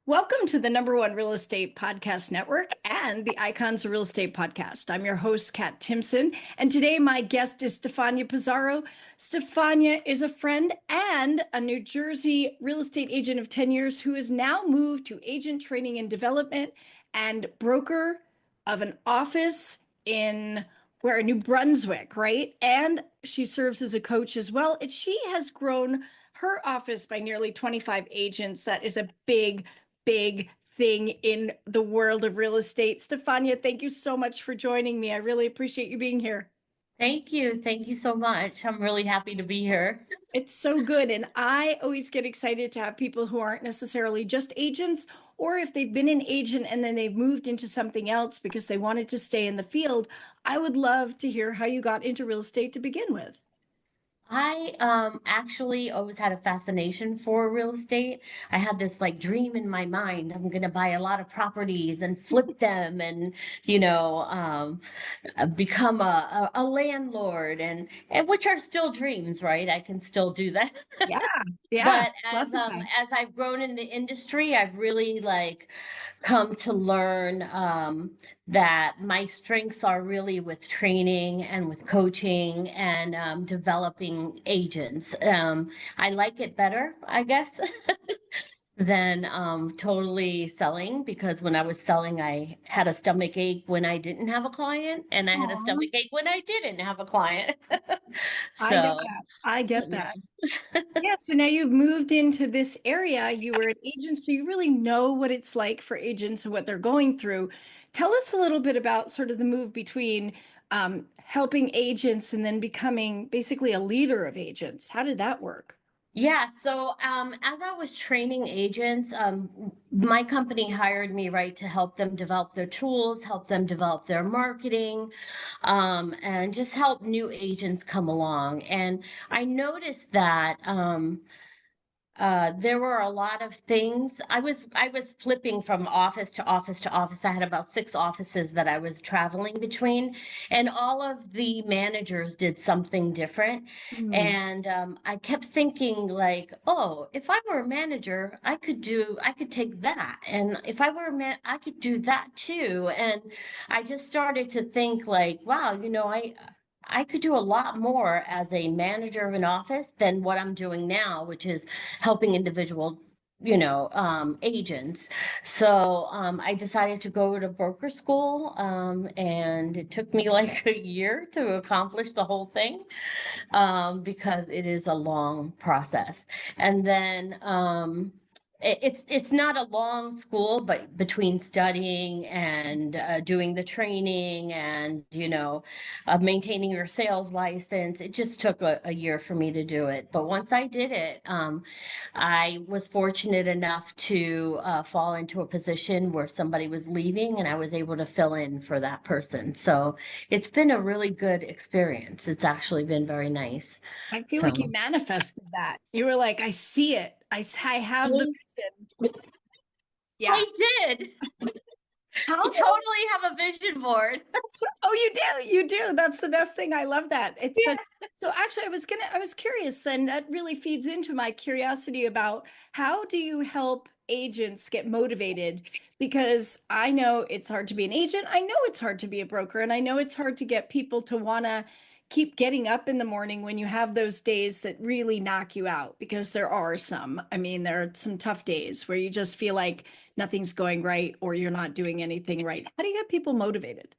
Welcome to the #1 real estate podcast network and the Icons of Real Estate podcast. I'm your host, Kat Timpson, and today my guest is Stefania Pizarro. Stefania is a friend and a New Jersey real estate agent of 10 years who has now moved to agent training and development and broker of an office in New Brunswick, right? And she serves as a coach as well. And she has grown her office by nearly 25 agents. That is a big thing in the world of real estate. Stefania, thank you so much for joining me. I really appreciate you being here. Thank you. Thank you so much. I'm really happy to be here. It's so good. And I always get excited to have people who aren't necessarily just agents, or if they've been an agent and then they've moved into something else because they wanted to stay in the field. I would love to hear how you got into real estate to begin with. I actually always had a fascination for real estate. I had this like dream in my mind. I'm gonna buy a lot of properties and flip them and become a landlord and which are still dreams, right? I can still do that. Yeah, yeah, But lots of time. as I've grown in the industry, I've really like come to learn that my strengths are really with training and with coaching and developing agents. I like it better, I guess, than totally selling, because when I was selling, I had a stomach ache when I didn't have a client, and I had a Aw, stomach ache when I didn't have a client. I get So, that. I get yeah. that. Yeah, so now you've moved into this area. You were an agent, so you really know what it's like for agents and what they're going through. Tell us a little bit about sort of the move between helping agents and then becoming basically a leader of agents. How did that work? Yeah, so as I was training agents, my company hired me, right, to help them develop their tools, help them develop their marketing, and just help new agents come along. And I noticed that there were a lot of things. I was flipping from office to office to office. I had about 6 offices that I was traveling between, and all of the managers did something different. Hmm. And I kept thinking like, oh, if I were a manager, I could take that, and if I were a man, I could do that too. And I just started to think like, wow, I could do a lot more as a manager of an office than what I'm doing now, which is helping individual, agents. So I decided to go to broker school, and it took me like a year to accomplish the whole thing, because it is a long process. And then it's not a long school, but between studying and doing the training and maintaining your sales license, it just took a year for me to do it. But once I did it, I was fortunate enough to fall into a position where somebody was leaving, and I was able to fill in for that person. So it's been a really good experience. It's actually been very nice. I feel like you So manifested that. You were like, I see it. I have the I, vision. Yeah. I did. I How totally have a vision board. Oh, you do. You do. That's the best thing. I love that. It's such Yeah. so actually I was curious then. That really feeds into my curiosity about how do you help agents get motivated? Because I know it's hard to be an agent. I know it's hard to be a broker, and I know it's hard to get people to want to keep getting up in the morning when you have those days that really knock you out, because there are some. I mean, there are some tough days where you just feel like nothing's going right or you're not doing anything right. How do you get people motivated?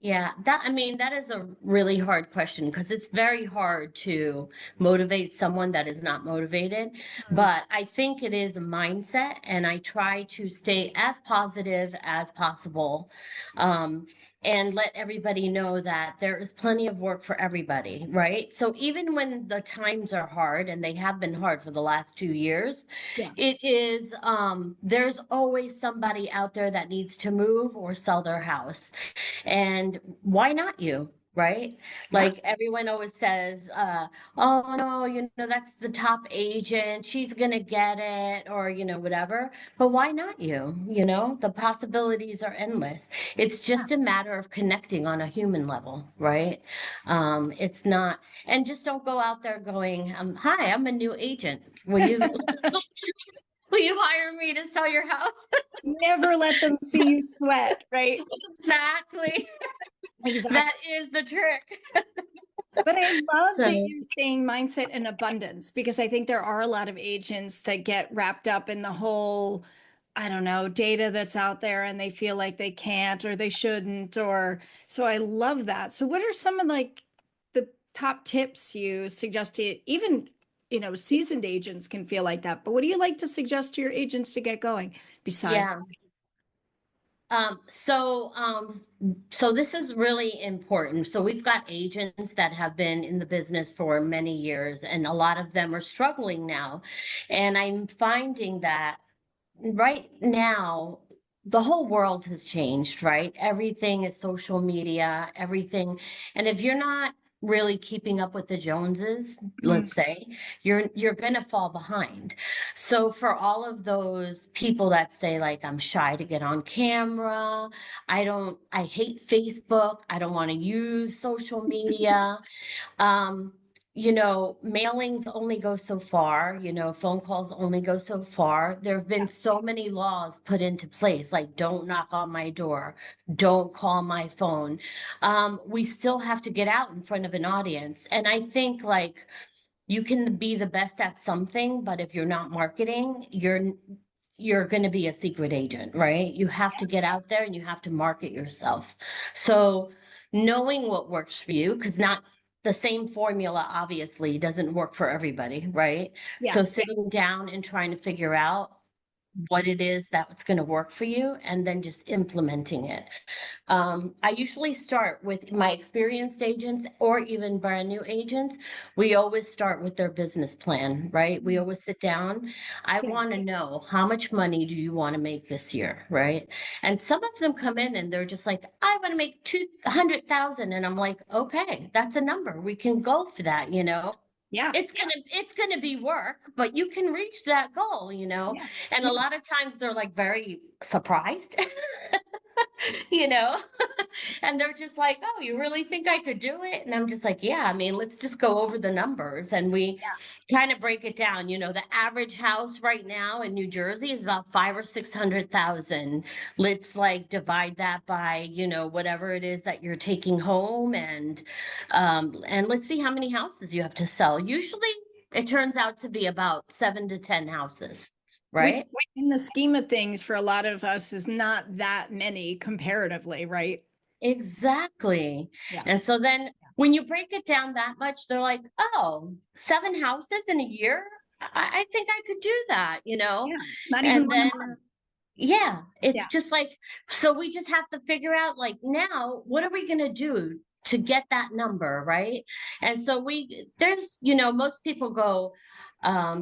Yeah, I mean, that is a really hard question, because it's very hard to motivate someone that is not motivated. But I think it is a mindset, and I try to stay as positive as possible, um, and let everybody know that there is plenty of work for everybody, right? So even when the times are hard, and they have been hard for the last 2 years, Yeah. it is, there's always somebody out there that needs to move or sell their house. And why not you? Right? Yeah. Like everyone always says, oh no, that's the top agent. She's gonna get it, or whatever. But why not you? The possibilities are endless. It's Yeah. just a matter of connecting on a human level, right? It's not, and just don't go out there going, hi, I'm a new agent. Will you? Will you hire me to sell your house? Never let them see you sweat, right? Exactly. Exactly. That is the trick. But I love that So you're saying mindset and abundance because I think there are a lot of agents that get wrapped up in the whole, I don't know, data that's out there and they feel like they can't or they shouldn't or so I love that. So what are some of like the top tips you suggest to even, seasoned agents can feel like that, but what do you like to suggest to your agents to get going besides? yeah. Um, so, um, so this is really important. So we've got agents that have been in the business for many years, and a lot of them are struggling now. And I'm finding that right now, the whole world has changed, right? Everything is social media, everything. And if you're not really keeping up with the Joneses, Mm, let's say, you're gonna fall behind. So for all of those people that say like I'm shy to get on camera, I hate Facebook, I don't want to use social media, um, mailings only go so far, phone calls only go so far. There have yeah, been so many laws put into place, like don't knock on my door, don't call my phone. We still have to get out in front of an audience. And I think like you can be the best at something, but if you're not marketing, you're going to be a secret agent, right? You have to get out there and you have to market yourself. So knowing what works for you, because not the same formula obviously doesn't work for everybody, right? yeah. So sitting down and trying to figure out what it is that's going to work for you and then just implementing it. I usually start with my experienced agents or even brand new agents. We always start with their business plan, right? We Mm, always sit down. I yeah. want to know how much money do you want to make this year, right? And some of them come in and they're just like, I want to make 200,000. And I'm like, okay, that's a number. We can go for that, Yeah. it's gonna be work, but you can reach that goal, Yeah. and a Yeah. lot of times they're like very surprised. you know and they're just like, oh, you really think I could do it? And I'm just like, yeah, I mean, let's just go over the numbers and we kind of break it down. The average house right now in New Jersey is about 500 or 600,000. Let's like divide that by whatever it is that you're taking home, and let's see how many houses you have to sell. Usually it turns out to be about 7 to 10 houses, Which right? in the scheme of things for a lot of us is not that many comparatively, right? Exactly. Yeah. And so then when you break it down that much, they're like, oh, 7 houses in a year? I think I could do that, Yeah. Not even And one a then, month. yeah, it's Yeah. just like, so we just have to figure out, like, now, what are we going to do to get that number, right? And so most people go,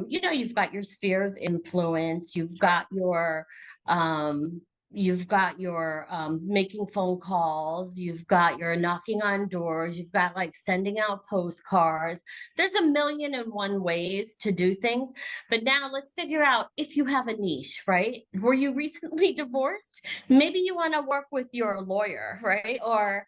you've got your sphere of influence, Sure. um, you've got your making phone calls, you've got your knocking on doors, you've got like sending out postcards. There's a million and one ways to do things. But now let's figure out if you have a niche, right? Were you recently divorced? Maybe you want to work with your lawyer, right? Or,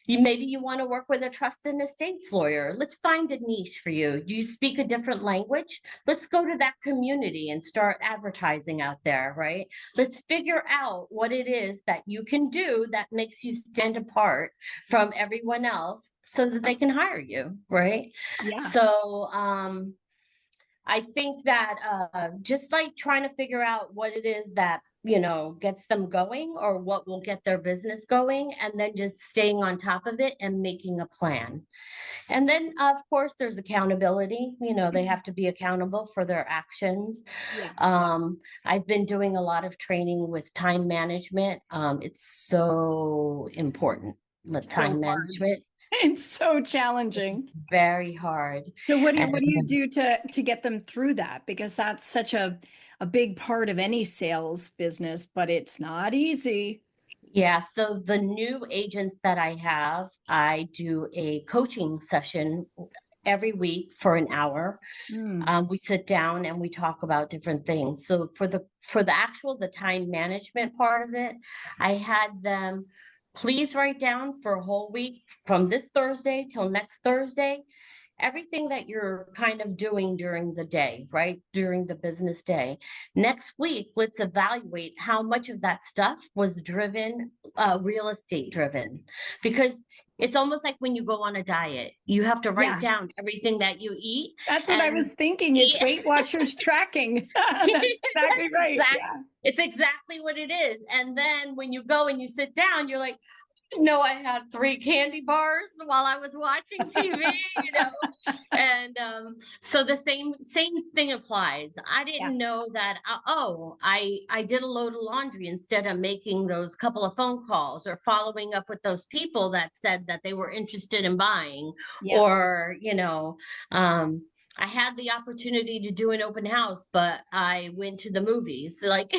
maybe you want to work with a trust and estates lawyer. Let's find a niche for you. Do you speak a different language? Let's go to that community and start advertising out there, right? Let's figure out what it is that you can do that makes you stand apart from everyone else so that they can hire you, right? Yeah. So, I think that just like trying to figure out what it is that, gets them going or what will get their business going, and then just staying on top of it and making a plan. And then, of course, there's accountability. They have to be accountable for their actions. Yeah. I've been doing a lot of training with time management. It's so important, the So time hard. management. It's so It's challenging. very hard. So And what do you do to get them through that? Because that's such a big part of any sales business, but it's not easy. yeah, so the new agents that I have, I do a coaching session every week for an hour. Mm, We sit down and we talk about different things. So the time management part of it, I had them please write down for a whole week from this Thursday till next Thursday. everything that you're kind of doing during the day, right? During the business day. Next week, let's evaluate how much of that stuff was driven, real estate driven. Because it's almost like when you go on a diet, you have to write Yeah, down everything that you eat. that's what I And was thinking. It's yeah, Weight Watchers tracking. That's exactly that's right. Yeah. it's exactly what it is. And then when you go and you sit down, you're like, no, I had 3 candy bars while I was watching TV, you know. And so the same thing applies. I Yeah. didn't know that. I did a load of laundry instead of making those couple of phone calls or following up with those people that said that they were interested in buying, Yeah. or I had the opportunity to do an open house, but I went to the movies. Like,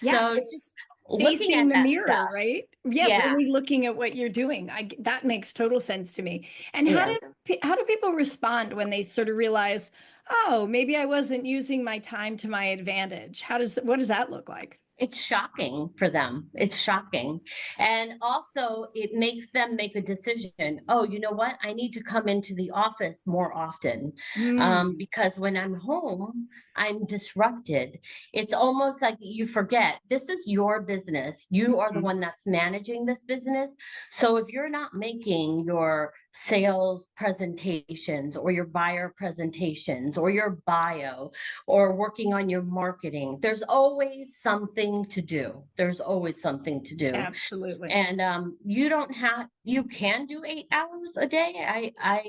Yeah. so just It's looking at facing the that mirror, stuff. right? Yeah, Yeah, really looking at what you're doing. That makes total sense to me. And yeah. how do people respond when they sort of realize, oh, maybe I wasn't using my time to my advantage? What does that look like? It's shocking for them. It's shocking. And also, it makes them make a decision. Oh, you know what? I need to come into the office more often, Mm, because when I'm home, I'm disrupted. It's almost like you forget this is your business. You are the mhm. one that's managing this business. So if you're not making your sales presentations or your buyer presentations or your bio or working on your marketing, there's always something to do. There's always something to do. Absolutely. And you can do 8 hours a day. I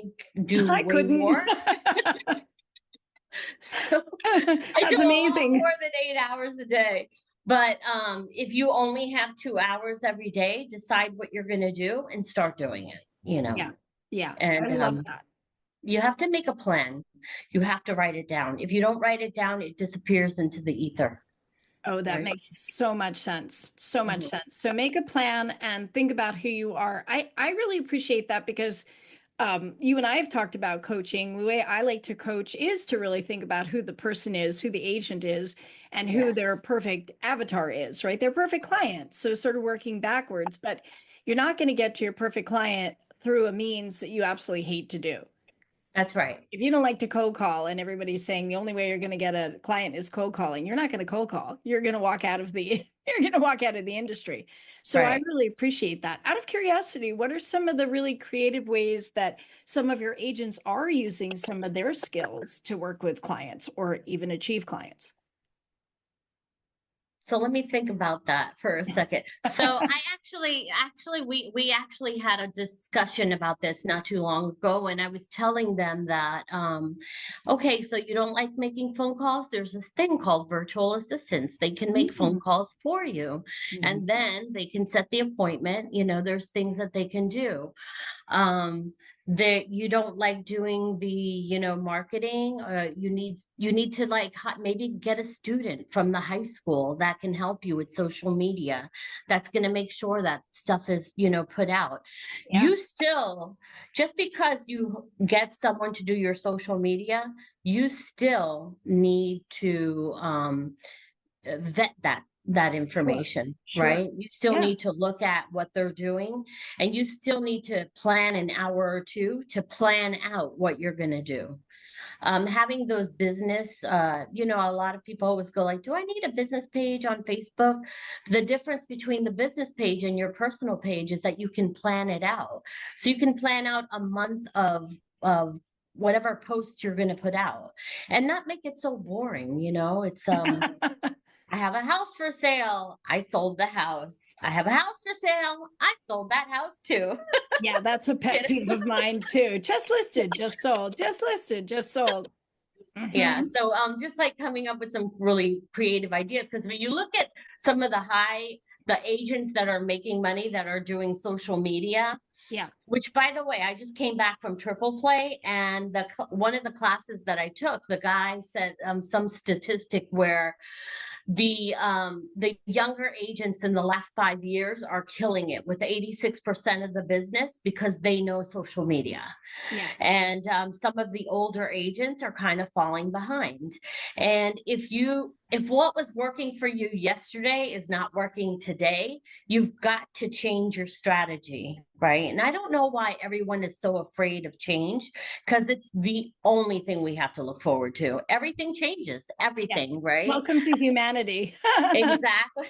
do I way couldn't. more. So I do That's a lot more amazing. than 8 hours a day. But if you only have 2 hours every day, decide what you're going to do and start doing it, Yeah. Yeah. I and love that. you have to make a plan. You have to write it down. If you don't write it down, it disappears into the ether, Oh, that right? makes so much sense. So much Mhm. sense. So make a plan and think about who you are. I really appreciate that because you and I have talked about coaching. The way I like to coach is to really think about who the person is, who the agent is, and who Yes, their perfect avatar is, right? Their perfect client. So sort of working backwards, but you're not going to get to your perfect client through a means that you absolutely hate to do. that's right. If you don't like to cold call and everybody's saying the only way you're going to get a client is cold calling, you're not going to cold call. You're going to walk out of the you're going to walk out of the industry. So I Right. really appreciate that. Out of curiosity, what are some of the really creative ways that some of your agents are using some of their skills to work with clients or even achieve clients? So let me think about that for a second. So I actually, we actually had a discussion about this not too long ago, and I was telling them that, okay, so you don't like making phone calls? There's this thing called virtual assistants. They can make phone Mm. calls for you, Mhm. and then they can set the appointment. There's things that they can do. That you don't like doing the marketing, you need to like maybe get a student from the high school that can help you with social media, that's going to make sure that stuff is put out. Yeah. You still, just because you get someone to do your social media, you still need to vet that Sure. information, Sure. right? You still Yeah. need to look at what they're doing, and you still need to plan an hour or two to plan out what you're going to do. Having those business, a lot of people always go like, do I need a business page on Facebook? The difference between the business page and your personal page is that you can plan it out. So you can plan out a month of whatever post you're going to put out, and not make it so boring. It's I have a house for sale. I sold the house. I have a house for sale. I sold that house too. Yeah, that's a You pet peeve of mine too. Just listed, just sold, just listed, just sold. Yeah. Hmm. So just like coming up with some really creative ideas, because when you look at some of the agents that are making money that are doing social media, Yeah. which by the way, I just came back from triple play, and one of the classes that I took, the guy said some statistic where the younger agents in the last 5 years are killing it with 86% of the business because they know social media, Yeah. and some of the older agents are kind of falling behind. And if you if what was working for you yesterday is not working today, you've got to change your strategy, right? And I don't know why everyone is so afraid of change, because it's the only thing we have to look forward to. Everything changes, Yeah. everything, right? Welcome to humanity. Exactly.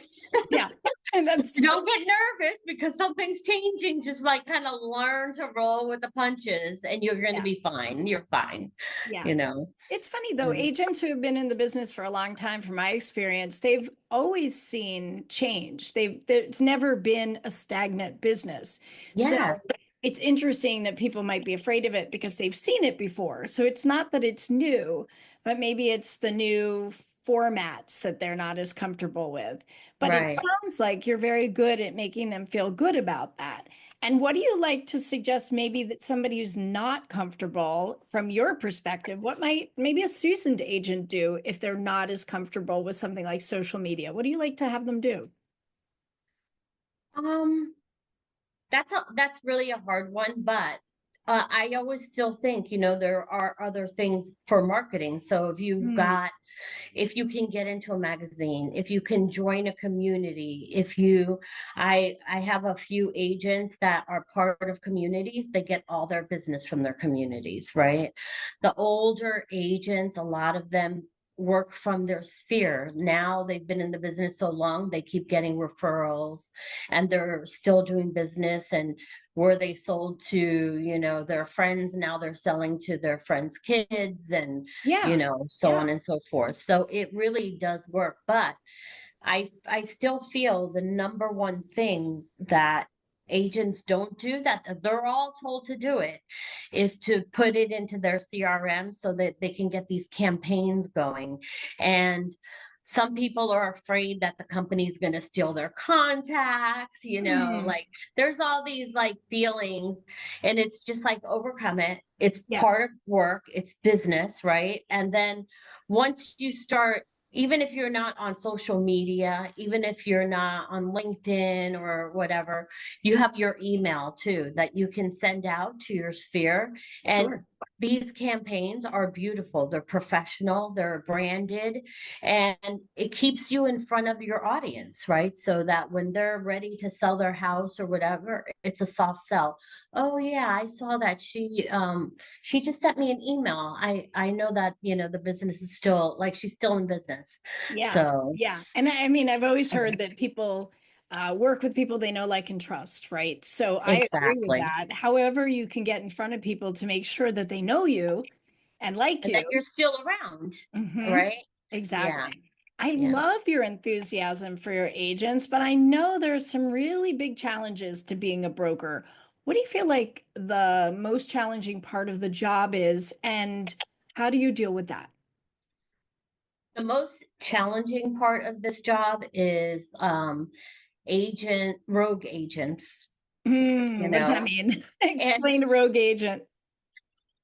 Yeah. And that's So don't get nervous because something's changing. Just like kind of learn to roll with the punches and you're going to yeah. be fine. You're fine, Yeah. you know? It's funny though, Um, agents who have been in the business for a long time, from my experience, they've always seen change. It's never been a stagnant business. So yes, it's interesting that people might be afraid of it because they've seen it before. So it's not that it's new, but maybe it's the new formats that they're not as comfortable with. But it right. sounds like you're very good at making them feel good about that. And what do you like to suggest maybe that somebody who's not comfortable from your perspective, what might maybe a seasoned agent do if they're not as comfortable with something like social media? What do you like to have them do? Um, that's really a hard one, but I always still think, there are other things for marketing. So Hmm. if you can get into a magazine, if you can join a community, I have a few agents that are part of communities, they get all their business from their communities, right? The older agents, a lot of them work from their sphere. Now they've been in the business so long, they keep getting referrals and they're still doing business. And where they sold to, their friends, now they're selling to their friends' kids and Yeah. so Yeah. on and so forth. So it really does work. But I still feel the number one thing that agents don't do, that they're all told to do it, is to put it into their CRM so that they can get these campaigns going. And some people are afraid that the company's going to steal their contacts, Hmm. like there's all these like feelings, and it's just like overcome it. It's Yeah. part of work, it's business, right? And then once you start, even if you're not on social media, even if you're not on LinkedIn or whatever, you have your email too that you can send out to your sphere. And Sure. these campaigns are beautiful. They're professional, they're branded, and it keeps you in front of your audience, right? So that when they're ready to sell their house or whatever, it's a soft sell. Oh yeah, I saw that she just sent me an email. I know that, the business is still, like, she's still in business. Yeah. So Yeah. And I mean, I've always heard that people work with people they know, like, and trust, right? So I agree with exactly. that. However, you can get in front of people to make sure that they know you and like And that you. you're still around, Hmm. right? Yeah, Exactly. I yeah. love your enthusiasm for your agents, but I know there's some really big challenges to being a broker. What do you feel like the most challenging part of the job is, and how do you deal with that? The most challenging part of this job is rogue agents, you What does that know. mean? And Explain a rogue agent.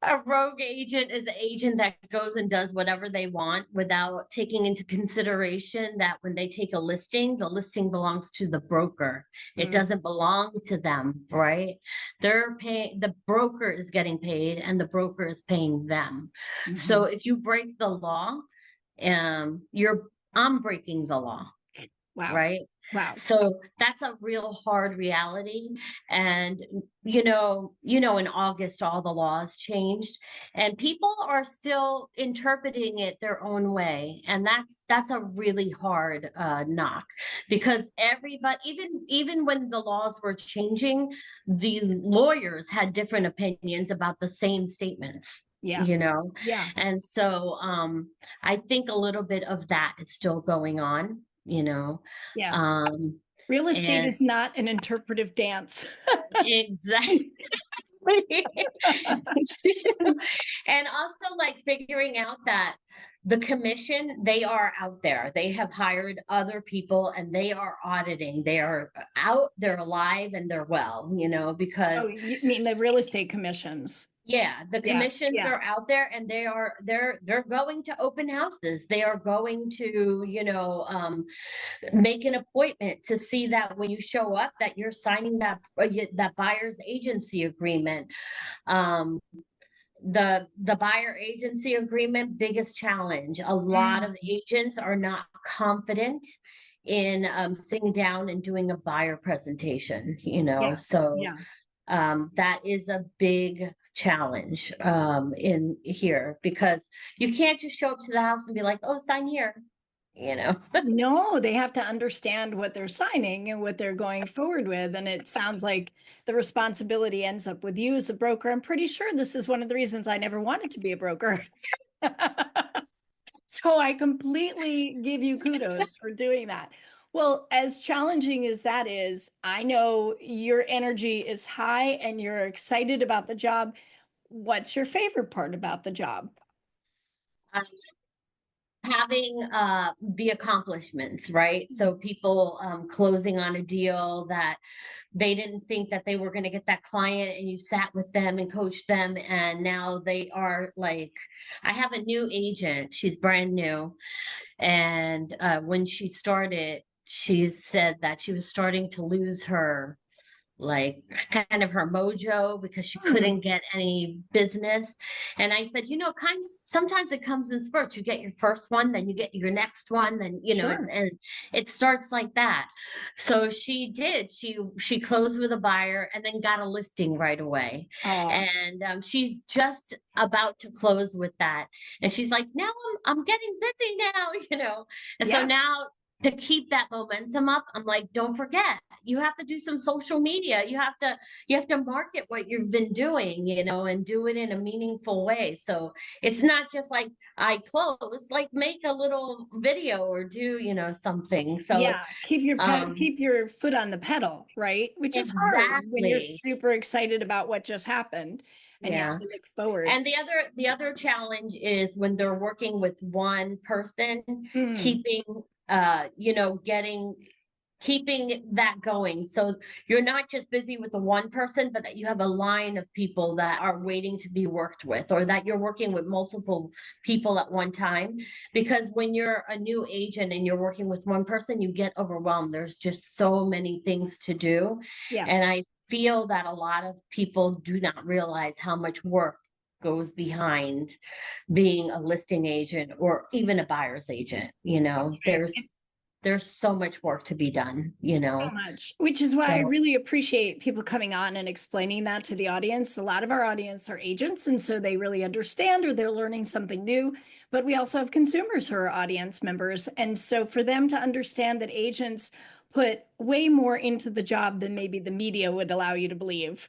a rogue agent is an agent that goes and does whatever they want without taking into consideration that when they take a listing, the listing belongs to the broker. It Mm, doesn't belong to them, right? They're paying, the broker is getting paid and the broker is paying them. So mhm. if you break the law, you're I'm breaking the law, Wow. right? Wow. So that's a real hard reality. And in August all the laws changed and people are still interpreting it their own way. And that's a really hard knock, because everybody, even when the laws were changing, the lawyers had different opinions about the same statements, Yeah. you know. Yeah. And so I think a little bit of that is still going on, Yeah. um, Real estate and is not an interpretive dance. exactly. And also like figuring out that the commission, they are out there. They have hired other people and they are auditing. They are out, they're alive and they're well, Oh, because you mean the real estate commissions? yeah, the Yeah. commissions Yeah. are out there and they're going to open houses. They are going to, make an appointment to see that when you show up that you're signing that buyer's agency agreement. um The buyer agency agreement, biggest challenge. A lot of Mm, agents are not confident in sitting down and doing a buyer presentation, yeah. so Yeah. that is a big challenge in here, because you can't just show up to the house and be like, oh, sign here, you know. No, they have to understand what they're signing and what they're going forward with. And it sounds like the responsibility ends up with you as a broker. I'm pretty sure this is one of the reasons I never wanted to be a broker. So I completely give you kudos for doing that. Well, as challenging as that is, I know your energy is high and you're excited about the job. What's your favorite part about the job? Having the accomplishments, right? So people closing on a deal that they didn't think that they were going to get that client, and you sat with them and coached them, and now they are like, I have a new agent, she's brand new, and when she started, she said that she was starting to lose her, like, kind of her mojo, because she Hmm, couldn't get any business. And I said, sometimes it comes in spurts. You get your first one, then you get your next one, then sure. and it starts like that. So she did. She closed with a buyer and then got a listing right away. Oh, And she's just about to close with that. And she's like, now I'm getting busy now, And so yeah. now, to keep that momentum up, I'm like, don't forget, you have to do some social media. You have to market what you've been doing, and do it in a meaningful way. So it's not just like I close, like make a little video or do, something. So Yeah, keep your um keep your foot on the pedal, right? Which is hard when you're exactly. super excited about what just happened and you have Yeah. to look forward. And the other challenge is when they're working with one person, Mm, keeping getting keeping that going. So you're not just busy with the one person, but that you have a line of people that are waiting to be worked with, or that you're working with multiple people at one time. Because when you're a new agent and you're working with one person, you get overwhelmed. There's just so many things to do. yeah, And I feel that a lot of people do not realize how much work goes behind being a listing agent or even a buyer's agent. that's right. There's so much work to be done, So much, which is why I so really appreciate people coming on and explaining that to the audience. A lot of our audience are agents, and so they really understand or they're learning something new. But we also have consumers who are audience members. And so for them to understand that agents put way more into the job than maybe the media would allow you to believe,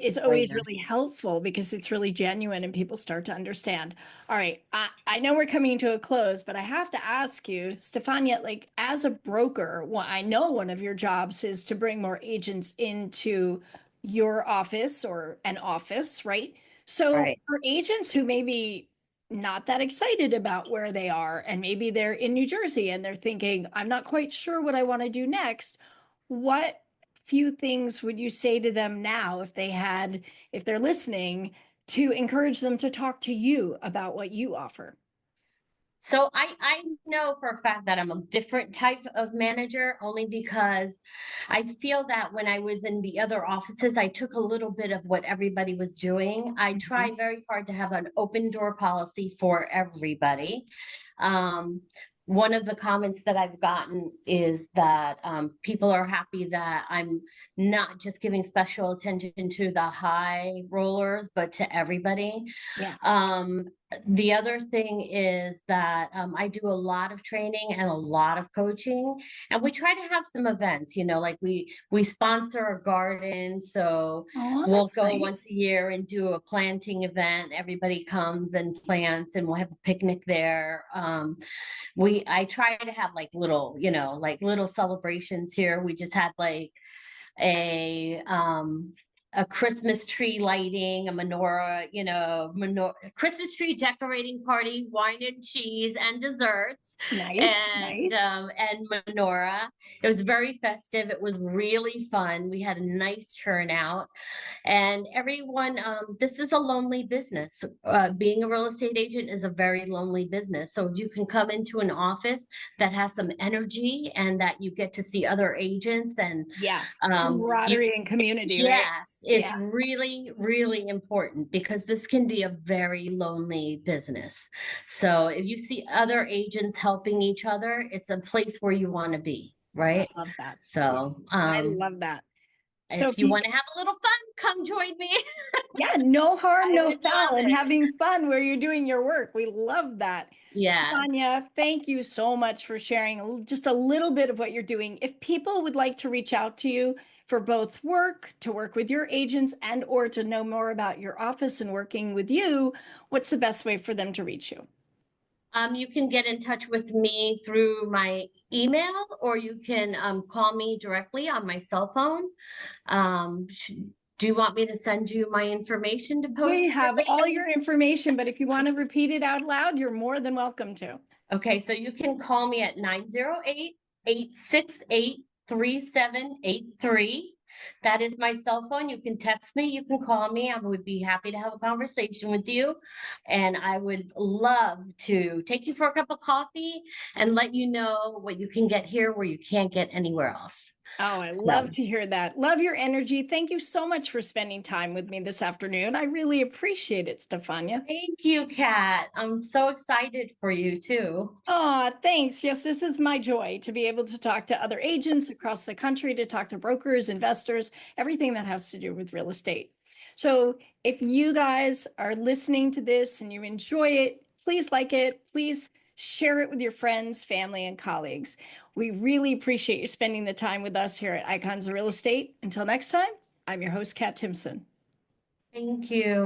is oh always yeah. really helpful because it's really genuine and people start to understand. All right. I know we're coming to a close, but I have to ask you, Stefania, like as a broker, well, I know one of your jobs is to bring more agents into your office or an office, right? So Right. for agents who maybe not that excited about where they are, and maybe they're in New Jersey and they're thinking, I'm not quite sure what I want to do next, what few things would you say to them now if they're listening, to encourage them to talk to you about what you offer? So I know for a fact that I'm a different type of manager, only because I feel that when I was in the other offices, I took a little bit of what everybody was doing. I try Mhm. very hard to have an open door policy for everybody. Um, One of the comments that I've gotten is that people are happy that I'm not just giving special attention to the high rollers, but to everybody. Yeah. Um, the other thing is that I do a lot of training and a lot of coaching, and we try to have some events. Like we sponsor a garden, so Oh, we'll that's go once nice. a year and do a planting event. Everybody comes and plants, and we'll have a picnic there. I try to have like little celebrations here. We just had like a um a Christmas tree lighting, a menorah, Christmas tree decorating party, wine and cheese and desserts, Nice, and nice. menorah. It was very festive. It was really fun. We had a nice turnout. And everyone, this is a lonely business. Being a real estate agent is a very lonely business. So if you can come into an office that has some energy and that you get to see other agents, and Yeah. you Camaraderie and community, right? yes, it's Yeah. really, really important because this can be a very lonely business. So if you see other agents helping each other, it's a place where you want to be, I right? love that. Yeah, So, I love that. So if if you you, want to have a little fun, come join me. yeah, no harm, I no would love foul, and it. having fun where you're doing your work. We love that. Yes. Stefania, thank you so much for sharing just a little bit of what you're doing. If people would like to reach out to you for both work, to work with your agents, and or to know more about your office and working with you, what's the best way for them to reach you? You can get in touch with me through my email, or you can call me directly on my cell phone. Do you want me to send you my information to We post have all your information, but if you want to repeat it out loud, you're more than welcome to. Okay, so you can call me at 908-868-3783. That is my cell phone. You can text me, you can call me. I would be happy to have a conversation with you. And I would love to take you for a cup of coffee and let you know what you can get here where you can't get anywhere else. Oh, I So love to hear that. Love your energy. Thank you so much for spending time with me this afternoon. I really appreciate it, Stefania. thank you, Kat. I'm so excited for you too. Oh, thanks. Yes, this is my joy to be able to talk to other agents across the country, to talk to brokers, investors, everything that has to do with real estate. So if you guys are listening to this and you enjoy it, please like it. Please share it with your friends, family, and colleagues. We really appreciate you spending the time with us here at Icons of Real Estate. Until next time, I'm your host, Kat Timpson. Thank you.